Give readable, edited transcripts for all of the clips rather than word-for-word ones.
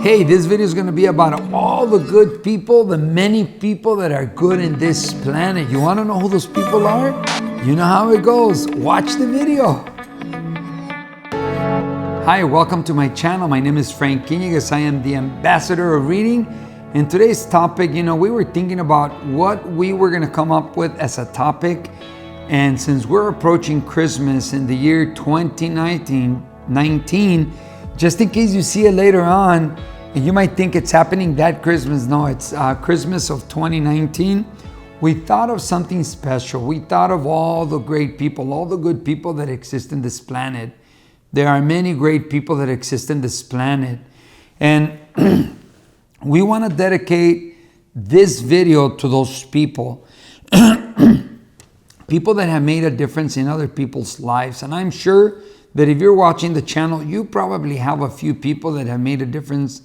Hey, this video is going to be about all the good people, the many people that are good in this planet. You want to know who those people are? You know how it goes. Watch the video. Hi, welcome to my channel. My name is Frank Quiñiguez. I am the ambassador of reading. And today's topic, we were thinking about what we were going to come up with as a topic. And since we're approaching Christmas in the year 2019, just in case you see it later on, and you might think it's happening that Christmas. No, it's Christmas of 2019. We thought of something special. We thought of all the great people, all the good people that exist in this planet. There are many great people that exist in this planet. And we want to dedicate this video to those people. People that have made a difference in other people's lives. And I'm sure that if you're watching the channel, you probably have a few people that have made a difference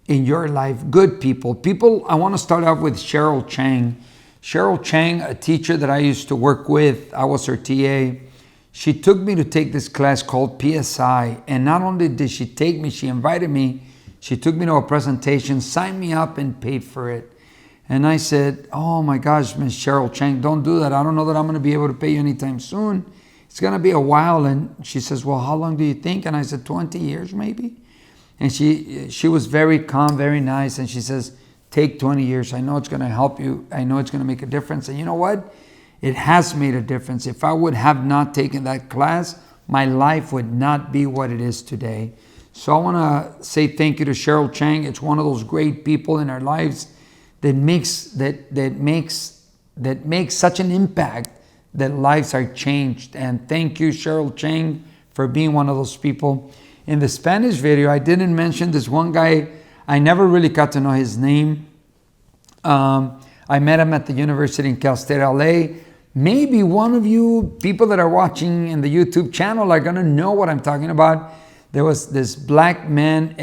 in your life. Good people. I want to start off with Cheryl Chang. Cheryl Chang, a teacher that I used to work with, I was her TA. She took me to take this class called PSI. And not only did she take me, she invited me. She took me to a presentation, signed me up, and paid for it. And I said, oh my gosh, Miss Cheryl Chang, don't do that. I don't know that I'm going to be able to pay you anytime soon. It's going to be a while. And she says, well, how long do you think? And I said, 20 years maybe. And she was very calm, very nice. And she says, take 20 years. I know it's going to help you. I know it's going to make a difference. And you know what? It has made a difference. If I would have not taken that class, my life would not be what it is today. So I want to say thank you to Cheryl Chang. It's one of those great people in our lives that makes such an impact that lives are changed. And thank you, Cheryl Chang, for being one of those people. In the Spanish video, I didn't mention this one guy. I never really got to know his name. I met him at the university in Cal State, LA. Maybe one of you people that are watching in the YouTube channel are going to know what I'm talking about. There was this black man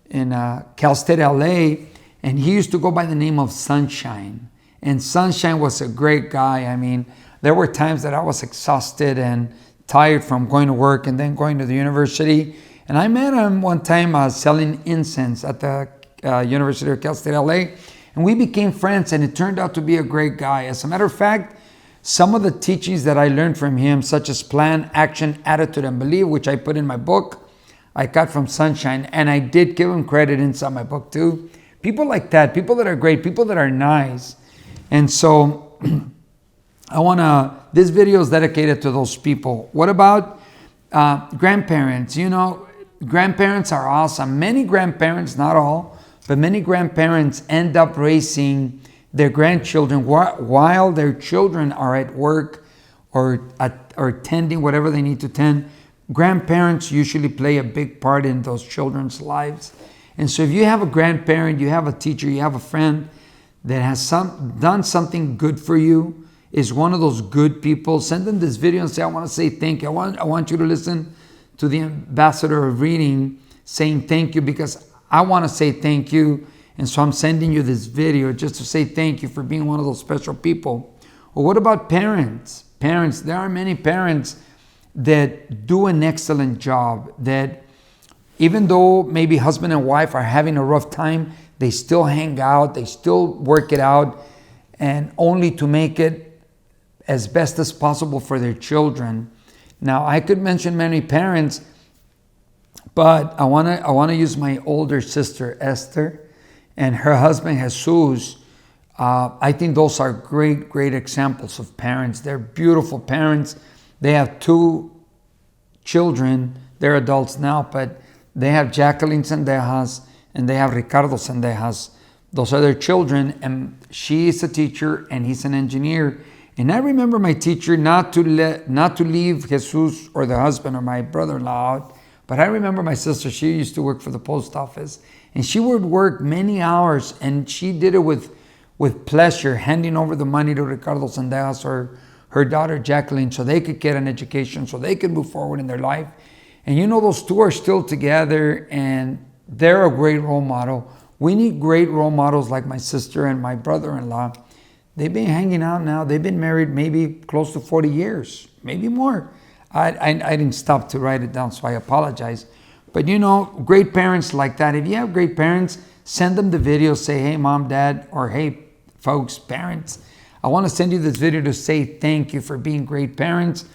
in Cal State, LA, and he used to go by the name of Sunshine. And Sunshine was a great guy. I mean, there were times that I was exhausted and tired from going to work and then going to the university. And I met him one time selling incense at the University of Cal State, LA. And we became friends, and it turned out to be a great guy. As a matter of fact, some of the teachings that I learned from him, such as plan, action, attitude, and belief, which I put in my book, I got from Sunshine. And I did give him credit inside my book too. People like that, people that are great, people that are nice. And so this video is dedicated to those people. What about grandparents? Grandparents are awesome. Many grandparents, not all, but many grandparents end up raising their grandchildren while their children are at work or attending whatever they need to attend. Grandparents usually play a big part in those children's lives. And so if you have a grandparent, you have a teacher, you have a friend that has done something good for you, is one of those good people, send them this video and say, I want to say thank you. I want you to listen to the ambassador of reading saying thank you, because I want to say thank you. And so I'm sending you this video just to say thank you for being one of those special people. Or what about parents? Parents, there are many parents that do an excellent job, that even though maybe husband and wife are having a rough time, they still hang out, they still work it out, and only to make it as best as possible for their children. Now, I could mention many parents, but I want to use my older sister, Esther, and her husband, Jesus. I think those are great, great examples of parents. They're beautiful parents. They have 2 children. They're adults now, but they have Jacqueline Sendejas and they have Ricardo Sendejas. Those are their children, and she is a teacher and he's an engineer. And I remember my teacher not to leave Jesus or the husband or my brother-in-law out. But I remember my sister, she used to work for the post office, and she would work many hours, and she did it with pleasure, handing over the money to Ricardo Sendejas or her daughter Jacqueline so they could get an education, so they could move forward in their life. And those 2 are still together, and they're a great role model. We need great role models like my sister and my brother-in-law. They've been hanging out now. They've been married maybe close to 40 years, maybe more. I didn't stop to write it down, so I apologize. But great parents like that. If you have great parents, send them the video. Say, hey, mom, dad, or hey, folks, parents, I want to send you this video to say thank you for being great parents.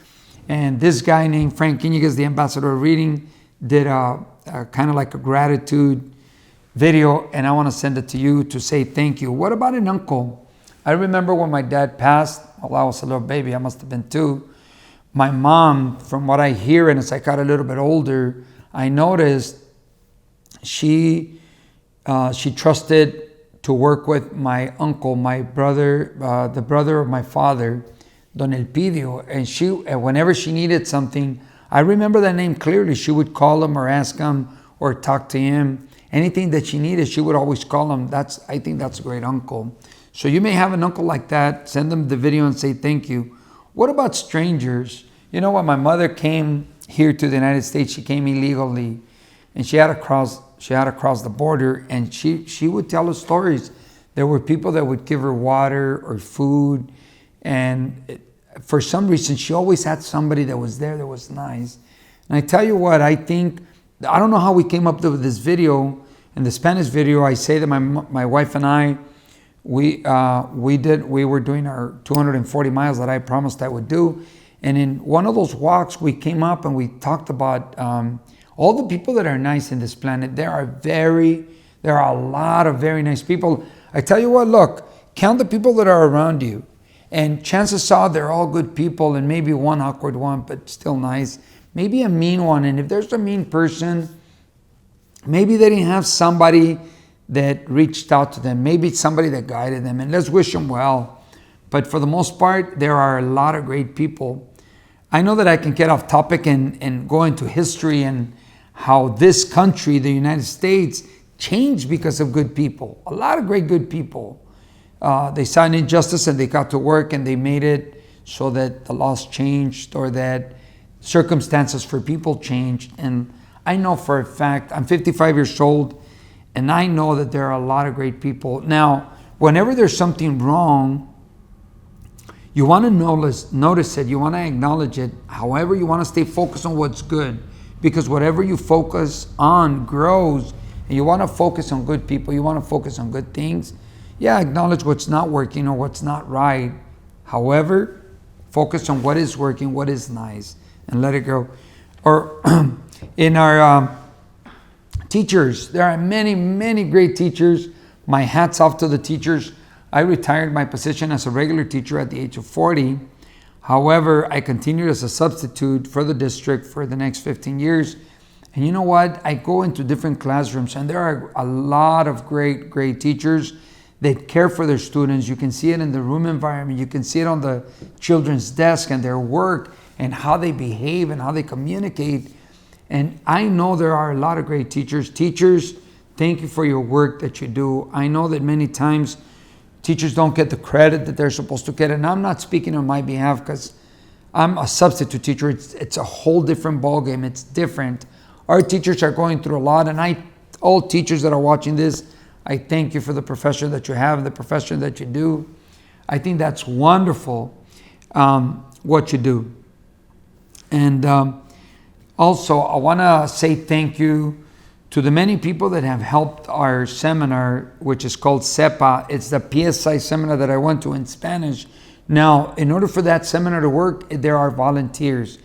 And this guy named Frank Iniguez, the ambassador of reading, did a kind of like a gratitude video, and I want to send it to you to say thank you. What about an uncle? I remember when my dad passed, while I was a little baby, I must have been 2. My mom, from what I hear, and as I got a little bit older, I noticed she trusted to work with my uncle, my brother, the brother of my father, Don Elpidio, and whenever she needed something, I remember that name clearly. She would call him or ask him or talk to him. Anything that she needed, she would always call him. I think that's a great uncle. So you may have an uncle like that. Send them the video and say thank you. What about strangers? When my mother came here to the United States, she came illegally, and she had to cross the border, and she would tell us stories. There were people that would give her water or food, and for some reason, she always had somebody that was there that was nice. And I tell you what, I don't know how we came up with this video. In the Spanish video, I say that my wife and I, we were doing our 240 miles that I promised I would do. And in one of those walks, we came up and we talked about all the people that are nice in this planet. There are a lot of very nice people. I tell you what, look, count the people that are around you. And chances are they're all good people, and maybe one awkward one, but still nice. Maybe a mean one. And if there's a mean person, maybe they didn't have somebody that reached out to them. Maybe it's somebody that guided them. And let's wish them well. But for the most part, there are a lot of great people. I know that I can get off topic and go into history and how this country, the United States, changed because of good people. A lot of great good people. They saw an injustice and they got to work and they made it so that the laws changed or that circumstances for people changed. And I know for a fact, I'm 55 years old, and I know that there are a lot of great people. Now, whenever there's something wrong, you want to notice it, you want to acknowledge it. However, you want to stay focused on what's good, because whatever you focus on grows, and you want to focus on good people, you want to focus on good things. Yeah, acknowledge what's not working or what's not right. However, focus on what is working, what is nice, and let it go. Or in our teachers, there are many, many great teachers. My hat's off to the teachers. I retired my position as a regular teacher at the age of 40. However, I continued as a substitute for the district for the next 15 years. And you know what? I go into different classrooms, and there are a lot of great, great teachers that care for their students. You can see it in the room environment. You can see it on the children's desk and their work and how they behave and how they communicate. And I know there are a lot of great teachers. Teachers, thank you for your work that you do. I know that many times teachers don't get the credit that they're supposed to get. And I'm not speaking on my behalf because I'm a substitute teacher. It's a whole different ballgame. It's different. Our teachers are going through a lot. And all teachers that are watching this, I thank you for the profession that you have, the profession that you do. I think that's wonderful, what you do. And also, I want to say thank you to the many people that have helped our seminar, which is called SEPA. It's the PSI seminar that I went to in Spanish. Now, in order for that seminar to work, there are volunteers.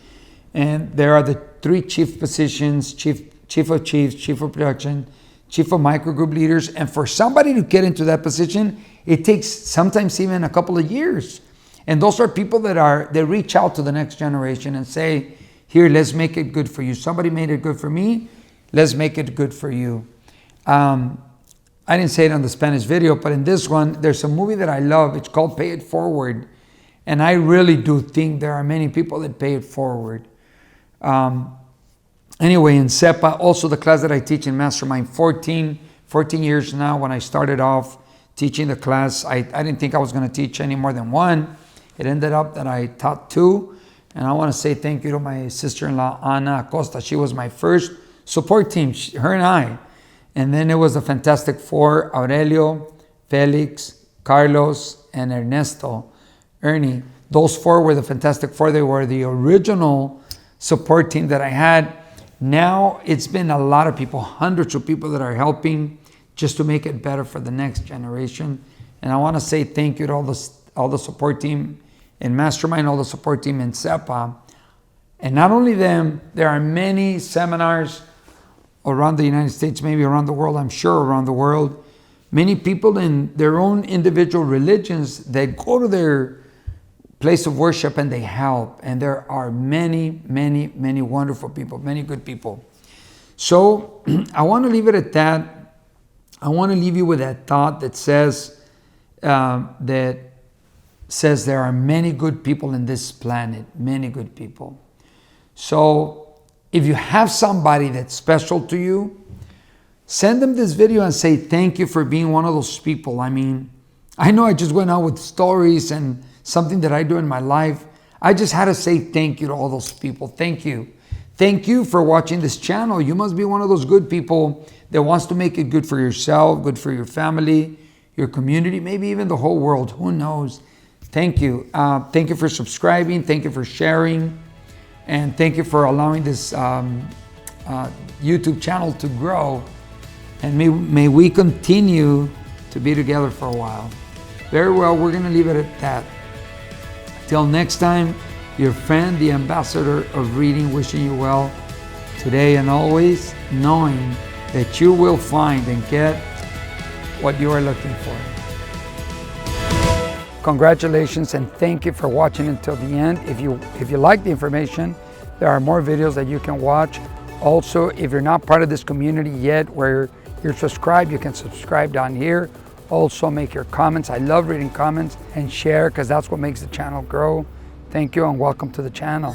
And there are the 3 chief positions, chief of chiefs, chief of production, chief of microgroup leaders. And for somebody to get into that position, it takes sometimes even a couple of years. And those are people that reach out to the next generation and say, here, let's make it good for you. Somebody made it good for me. Let's make it good for you. I didn't say it on the Spanish video, but in this one, there's a movie that I love. It's called Pay It Forward. And I really do think there are many people that pay it forward. Anyway, in SEPA, also the class that I teach in Mastermind, 14 years now. When I started off teaching the class, I didn't think I was going to teach any more than 1. It ended up that I taught 2. And I want to say thank you to my sister-in-law, Ana Acosta. She was my first support team, her and I. And then it was a Fantastic 4, Aurelio, Felix, Carlos, and Ernie. Those 4 were the Fantastic 4. They were the original support team that I had. Now it's been a lot of people, hundreds of people that are helping just to make it better for the next generation. And I want to say thank you to all the support team in Mastermind, all the support team in SEPA. And not only them, there are many seminars around the United States, maybe around the world, I'm sure around the world. Many people in their own individual religions that go to their place of worship and they help. And there are many, many, many wonderful people, many good people. So I want to leave it at that. I want to leave you with that thought that says there are many good people in this planet, many good people. So if you have somebody that's special to you, send them this video and say thank you for being one of those people. I mean, I know I just went out with stories and something that I do in my life. I just had to say thank you to all those people. Thank you. Thank you for watching this channel. You must be one of those good people that wants to make it good for yourself, good for your family, your community, maybe even the whole world. Who knows? Thank you. Thank you for subscribing. Thank you for sharing. And thank you for allowing this YouTube channel to grow. And may we continue to be together for a while. Very well, we're going to leave it at that. Till next time, your friend, the ambassador of reading, wishing you well today and always, knowing that you will find and get what you are looking for. Congratulations and thank you for watching until the end. If you like the information, there are more videos that you can watch. Also, if you're not part of this community yet where you're subscribed, you can subscribe down here. Also make your comments. I love reading comments, and share because that's what makes the channel grow. Thank you and welcome to the channel.